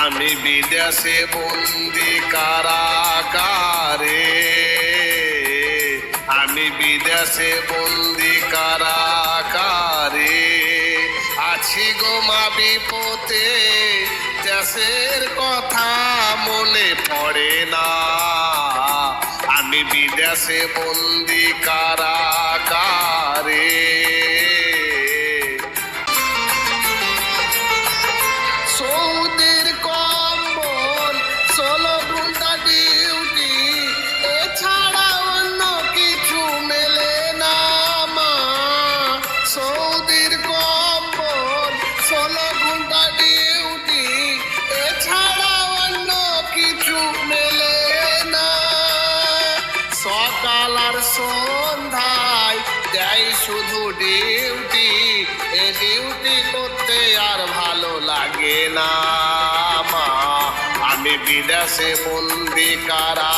আমি বিদেশে বন্দি কারাগারে, আমি বিদেশে বন্দি কারাগারে, আছি গো মা বিপদে, দেশের কথা মনে পড়ে না। আমি বিদেশে বন্দি কারাগারে। সৌদির কম্বল 16 ঘন্টা ডিউটি, এছাড়া অন্য কিছু মেলে না মা। সৌদির কম্বল 16 ঘন্টা ডিউটি, এছাড়া অন্য কিছু মেলে না। সকাল আর সন্ধ্যায় দেয় শুধু ডিউটি, এ ডিউটি করতে আর ভালো লাগে না মা। আমি বিদেশে বন্দি কারা